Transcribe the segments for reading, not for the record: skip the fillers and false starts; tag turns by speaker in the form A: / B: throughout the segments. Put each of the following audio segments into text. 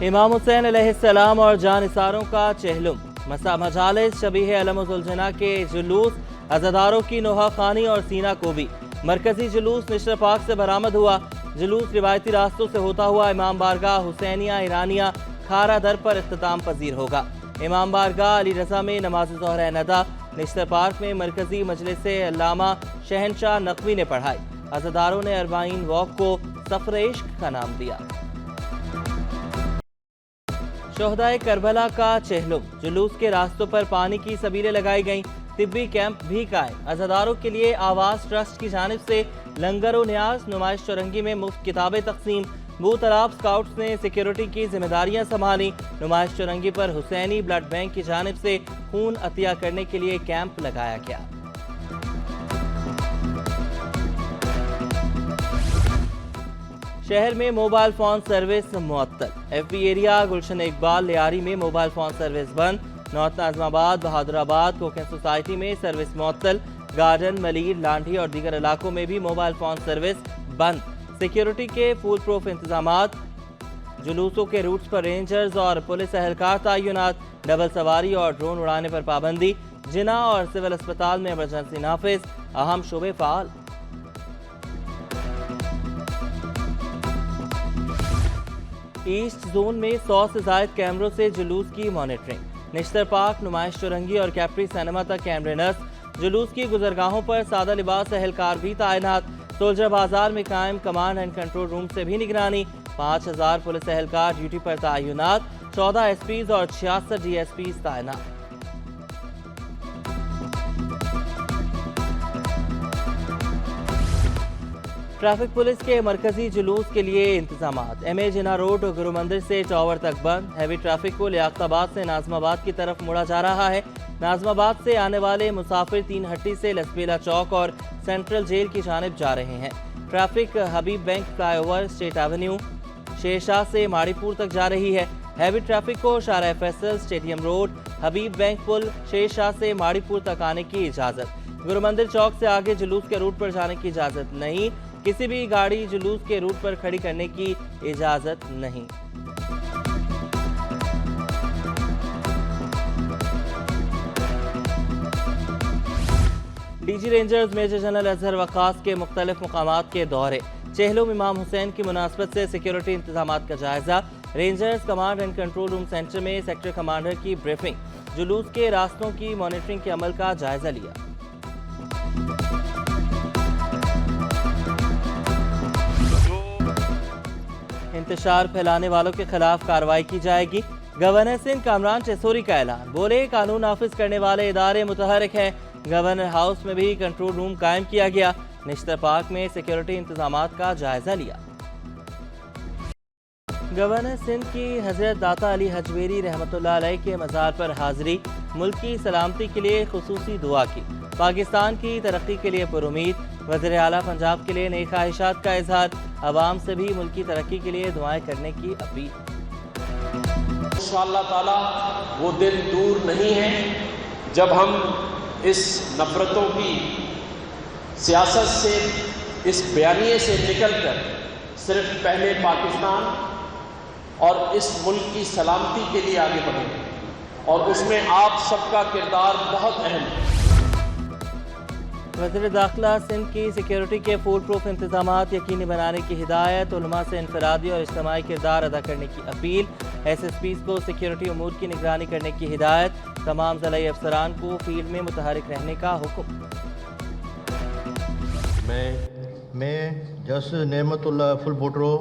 A: इमाम हुसैन अलैहिस्सलाम और जानिसारों का चहलुम। मजालिस शबीह अलमुज़ुलजना के जुलूस, अज़ादारों की नोहा खानी और सीना को भी। मरकजी जुलूस निश्र पाक से बरामद हुआ। जुलूस रिवायती रास्तों से होता हुआ इमाम बारगाह हुसैनिया ईरानिया खारा दर पर इख्तिताम पजीर होगा। इमाम बारगाह अली रज़ा में नमाज ज़ोहर नदा निश्र पार्क में मरकजी मजलिस अल्लामा शहनशाह नकवी ने पढ़ाई। अज़ादारों ने अरबाइन वॉक को सफ़र इश्क का नाम दिया। शोहदाए करबला का चहलुम, जुलूस के रास्तों पर पानी की सबीलें लगाई गईं। तिब्बी कैंप भी कायम। अज़ादारों के लिए आवाज़ ट्रस्ट की जानिब से लंगर व न्याज। नुमाइश चौरंगी में मुफ्त किताबें तकसीम। बू तालाब स्काउट्स ने सिक्योरिटी की जिम्मेदारियां संभाली। नुमाइश चौरंगी पर हुसैनी ब्लड बैंक की जानिब से खून अतिया करने के लिए कैंप लगाया गया। शहर में मोबाइल फ़ोन सर्विस मुअत्तल। FB एरिया गुलशन इकबाल लियारी में मोबाइल फ़ोन सर्विस बंद। नॉर्थ नाज़माबाद, बहादुराबाद, कोकेन सोसाइटी में सर्विस मुअत्तल। गार्डन, मलीर, लांढी और दीगर इलाकों में भी मोबाइल फ़ोन सर्विस बंद। सिक्योरिटी के फुल प्रूफ इंतजामात। जुलूसों के रूट्स पर रेंजर्स और पुलिस एहलकार तैनात। डबल सवारी और ड्रोन उड़ाने पर पाबंदी। जिना और सिविल अस्पताल में इमरजेंसी नाफिज। अहम शोबे फाल। ईस्ट जोन में 100 से ज़ायद कैमरों से जुलूस की मॉनिटरिंग। निश्तर पार्क, नुमाइश चौरंगी और कैप्री सिनेमा तक कैमरे नस्ब। जुलूस की गुजरगाहों पर सादा लिबास एहलकार भी तैनात। सोल्जर बाजार में कायम कमांड एंड कंट्रोल रूम से भी निगरानी। 5000 पुलिस एहलकार ड्यूटी पर तैनात। 14 SPs और 66 DSPs तैनात। ट्रैफिक पुलिस के मरकजी जुलूस के लिए इंतजामात। MA जिना रोड गुरु मंदिर से टावर तक बंद। हैवी ट्रैफिक को लियाकताबाद से नाज़माबाद की तरफ मुड़ा जा रहा है। नाज़माबाद से आने वाले मुसाफिर तीन हट्टी से लसबेला चौक और सेंट्रल जेल की जानिब जा रहे हैं। Traffic Habib Bank flyover, State Avenue, Shershah से माड़ीपुर तक जा रही है। हैवी ट्रैफिक को शारा फैसल, स्टेडियम रोड, हबीब बैंक पुल, शेरशाह से माड़ीपुर तक आने की इजाज़त। गुरु मंदिर चौक से आगे जुलूस के रूट पर जाने की इजाज़त नहीं। किसी भी गाड़ी जुलूस के रूट पर खड़ी करने की इजाजत नहीं। DG rangers major general Azhar Waqas के मुख्तलिफ मुकामात के दौरे। चहलुम इमाम हुसैन की मुनासबत से सिक्योरिटी इंतजामात का जायजा। Rangers command and control room centre में सेक्टर कमांडर की ब्रीफिंग। जुलूस के रास्तों की मॉनिटरिंग के अमल का जायजा लिया। इंतशार फैलाने वालों के खिलाफ कार्रवाई की जाएगी। गवर्नर सिंध कामरान चेसोरी का ऐलान। बोले कानून नाफिज करने वाले इदारे मुतहरिक हैं। गवर्नर हाउस में भी कंट्रोल रूम कायम किया गया। निश्तर पार्क में सिक्योरिटी इंतजामात का जायजा लिया। गवर्नर सिंध की हजरत दाता अली हजवेरी रहमतुल्लाह अलैह के मज़ार पर हाजिरी। मुल्क की सलामती के लिए खुसूसी दुआ की। पाकिस्तान की तरक्की के लिए पुरुमीद। वज़ीर आला पंजाब के लिए नई ख्वाहिशात का इजहार। अवाम से भी मुल्क की तरक्की के लिए दुआएं करने की अपील।
B: इंशाअल्लाह ताला वो दिन दूर नहीं है जब हम इस नफरतों की सियासत से, इस बयानिए से निकलकर सिर्फ पहले पाकिस्तान और इस मुल्क की सलामती के लिए आगे बढ़ेंगे और उसमें आप सबका किरदार बहुत अहम है।
A: वज़ीर दाखिला सिंध की सिक्योरिटी के फुल प्रूफ इंतजामात यकीनी बनाने की हिदायत। उलमा से इनफरादी और इज्तिमाई किरदार अदा करने की अपील। SSPs को सिक्योरिटी उमूर की निगरानी करने की हिदायत। तमाम ज़िला अफसरान को फील्ड में मुतहरिक रहने का हुक्म।
C: मैं जस्टिस नेमतुल्लाह फुल भुट्रो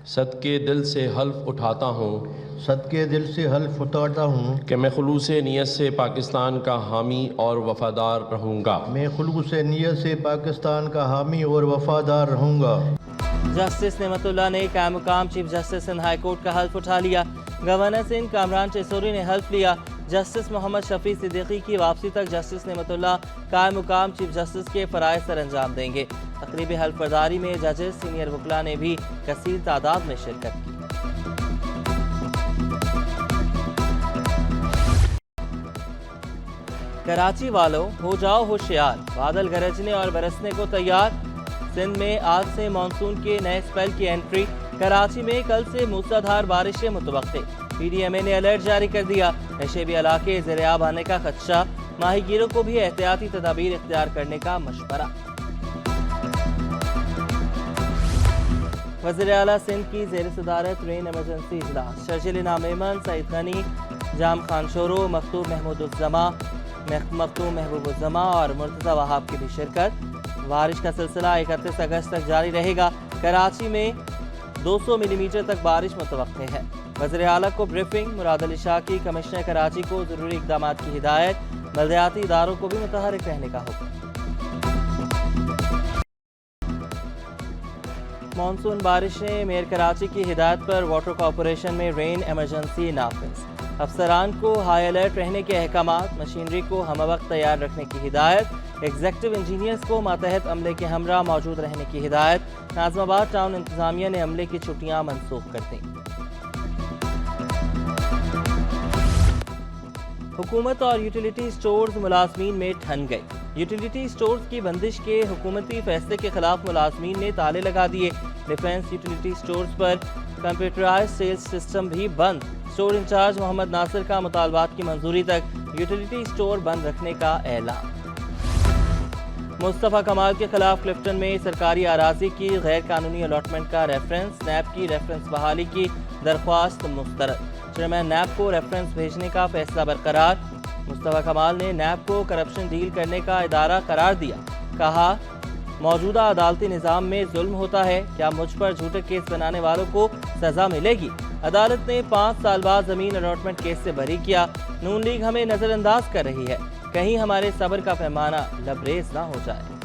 B: सदके दिल से हल्फ उठाता हूँ
C: सदके दिल से हल्फ उतारता हूँ
B: कि मैं खुलूस नीयत से पाकिस्तान का हामी और वफादार रहूँगा।
C: मैं खुलूस नीयत से पाकिस्तान का हामी और वफादार रहूँगा।
A: जस्टिस नेमतुल्लाह ने कायम मुकाम chief justice Sindh high court का हल्फ उठा लिया। गवर्नर सिंध कामरान चेसोरी ने हल्फ लिया। जस्टिस मोहम्मद शफी सिद्दीकी की वापसी तक जस्टिस नेमतुल्लाह कायम मुकाम चीफ जस्टिस के फ़राइज़ सर अंजाम देंगे। तकरीबी हल्फ बर्दारी में जजेस, सीनियर वकला ने भी कसीर तादाद में शिरकत की। कराची वालों हो जाओ होशियार, बादल गरजने और बरसने को तैयार। سندھ میں آج سے مانسون کے نئے اسپیل کی انٹری، کراچی میں کل سے موسلادھار بارشیں متوقع، پی ڈی ایم اے نے الرٹ جاری کر دیا، نشیبی علاقے زیر آب آنے کا خدشہ، ماہی گیروں کو بھی احتیاطی تدابیر اختیار کرنے کا مشورہ۔ وزیر اعلیٰ سندھ کی زیر صدارت رین ایمرجنسی اجلاس، شرجیل انعام ایمن، سعید غنی، جام خان شورو، مختوم محبوب الزما اور مرتضی وہاب کی بھی شرکت۔ بارش کا سلسلہ 31 اگست تک جاری رہے گا، کراچی میں 200 ملی میٹر تک بارش متوقع ہے۔ وزیر اعلیٰ کو بریفنگ، مراد علی شاہ کی کمشنر کراچی کو ضروری اقدامات کی ہدایت، بلدیاتی اداروں کو بھی متحرک رہنے کا حکم۔ مانسون بارشیں، میئر کراچی کی ہدایت پر واٹر کارپوریشن میں رین ایمرجنسی نافذ، افسران کو ہائی الرٹ رہنے کے احکامات، مشینری کو ہمہ وقت تیار رکھنے کی ہدایت، ایگزیکٹو انجینئرز کو ماتحت عملے کے ہمراہ موجود رہنے کی ہدایت۔ ناظم آباد ٹاؤن انتظامیہ نے عملے کی چھٹیاں منسوخ کر دیں۔ حکومت اور یوٹیلیٹی سٹورز ملازمین میں ٹھن گئی، یوٹیلیٹی سٹورز کی بندش کے حکومتی فیصلے کے خلاف ملازمین نے تالے لگا دیے۔ ڈیفنس یوٹیلیٹی سٹورز پر کمپیوٹرائز سیلز سسٹم بھی بند، سٹور انچارج محمد ناصر کا مطالبات کی منظوری تک یوٹیلیٹی سٹور بند رکھنے کا اعلان۔ مصطفیٰ کمال کے خلاف کلفٹن میں سرکاری اراضی کی غیر قانونی الاٹمنٹ کا ریفرنس، نیب کی ریفرنس بحالی کی درخواست مسترد، چیئرمین نیب کو ریفرنس بھیجنے کا فیصلہ برقرار۔ مصطفیٰ کمال نے نیب کو کرپشن ڈیل کرنے کا ادارہ قرار دیا، کہا موجودہ عدالتی نظام میں ظلم ہوتا ہے، کیا مجھ پر جھوٹے کیس بنانے والوں کو سزا ملے گی؟ عدالت نے 5 سال بعد زمین الاٹمنٹ کیس سے بری کیا، نون لیگ ہمیں نظر انداز کر رہی ہے، کہیں ہمارے صبر کا پیمانہ لبریز نہ ہو جائے۔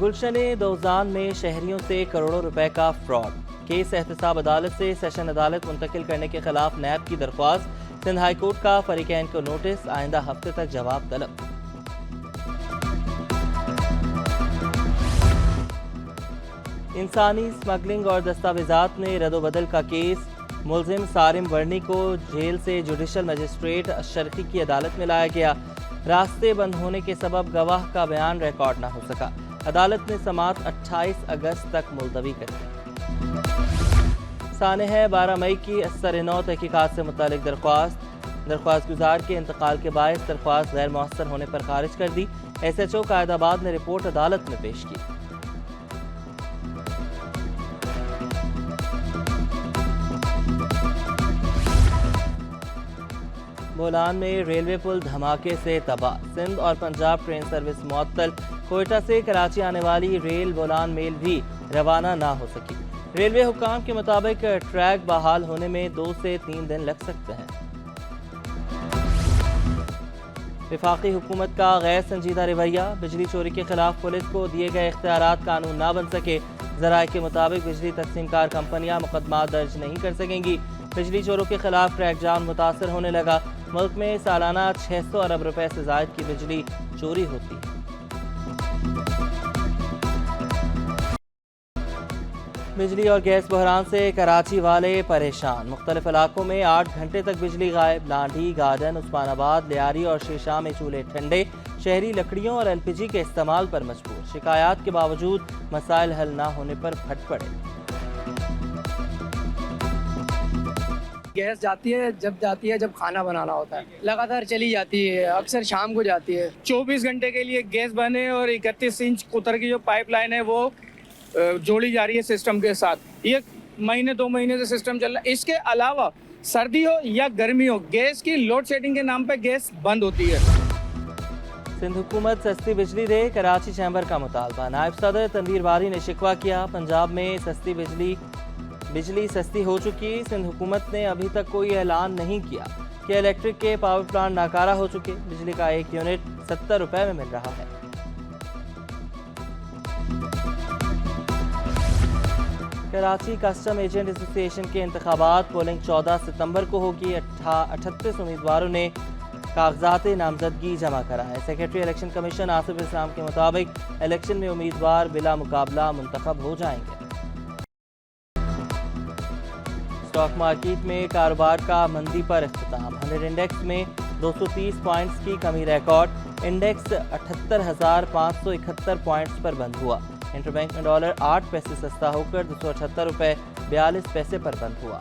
A: گلشن دوزان میں شہریوں سے کروڑوں روپے کا فراڈ، کیس احتساب عدالت سے سیشن عدالت منتقل کرنے کے خلاف نیب کی درخواست، سندھ ہائی کورٹ کا فریقین کو نوٹس، آئندہ ہفتے تک جواب طلب۔ انسانی اسمگلنگ اور دستاویزات میں رد و بدل کا کیس، ملزم سارم ورنی کو جیل سے جوڈیشل مجسٹریٹ شرقی کی عدالت میں لایا گیا، راستے بند ہونے کے سبب گواہ کا بیان ریکارڈ نہ ہو سکا، عدالت نے سماعت 28 اگست تک ملتوی کر دی۔ سانحہ 12 مئی کی اثر نو تحقیقات سے متعلق درخواست گزار کے انتقال کے باعث درخواست غیر مؤثر ہونے پر خارج کر دی، ایس ایچ او قائد آباد نے رپورٹ عدالت میں پیش کی۔ بولان میں ریلوے پل دھماکے سے تباہ، سندھ اور پنجاب ٹرین سروس معطل، کوئٹہ سے کراچی آنے والی ریل بولان میل بھی روانہ نہ ہو سکی، ریلوے حکام کے مطابق ٹریک بحال ہونے میں 2 سے 3 دن لگ سکتے ہیں۔ وفاقی حکومت کا غیر سنجیدہ رویہ، بجلی چوری کے خلاف پولیس کو دیے گئے اختیارات قانون نہ بن سکے، ذرائع کے مطابق بجلی تقسیم کار کمپنیاں مقدمات درج نہیں کر سکیں گی، بجلی چوروں کے خلاف ٹریک جام متاثر ہونے لگا، ملک میں سالانہ 600 ارب روپے سے زائد کی بجلی چوری ہوتی ہے۔ بجلی اور گیس بحران سے کراچی والے پریشان، مختلف علاقوں میں 8 گھنٹے تک بجلی غائب، لانڈھی، گارڈن، عثمان آباد، لیاری اور شیشاں میں چولہے ٹھنڈے، شہری لکڑیوں اور LPG کے استعمال پر مجبور، شکایات کے باوجود مسائل حل نہ ہونے پر پھٹ پڑے۔
D: گیس جاتی ہے جب کھانا بنانا ہوتا ہے، لگاتار چلی جاتی ہے، اکثر شام کو جاتی ہے، 24 گھنٹے کے لیے گیس بنے اور 31 انچ قطر کی جو پائپ لائن ہے وہ جوڑی جا رہی ہے سسٹم کے ساتھ، یہ مہینے 2 مہینے سے سسٹم چل رہا ہے۔ اس کے علاوہ سردی ہو یا گرمی ہو، گیس کی لوڈ شیڈنگ کے نام پہ گیس بند ہوتی ہے۔
A: سندھ حکومت سستی بجلی دے، کراچی چیمبر کا مطالبہ، نائب صدر تنویر باری نے شکوہ کیا، پنجاب میں بجلی سستی ہو چکی، سندھ حکومت نے ابھی تک کوئی اعلان نہیں کیا کہ الیکٹرک کے پاور پلانٹ ناکارہ ہو چکے، بجلی کا 1 یونٹ 70 روپے میں مل رہا ہے۔ کراچی کسٹم ایجنٹ ایسوسی ایشن کے انتخابات، پولنگ 14 ستمبر کو ہوگی، 38 امیدواروں نے کاغذات نامزدگی جمع کرائے، سیکرٹری الیکشن کمیشن آصف اسلام کے مطابق الیکشن میں امیدوار بلا مقابلہ منتخب ہو جائیں گے۔ اسٹاک مارکیٹ میں کاروبار کا مندی پر اختتام، 100 انڈیکس میں 230 पॉइंट्स की कमी रिकॉर्ड। इंडेक्स 78,571 पॉइंट्स पर बंद हुआ। इंटरबैंक में डॉलर 8 पैसे सस्ता होकर 278 रुपये 42 पैसे पर बंद हुआ।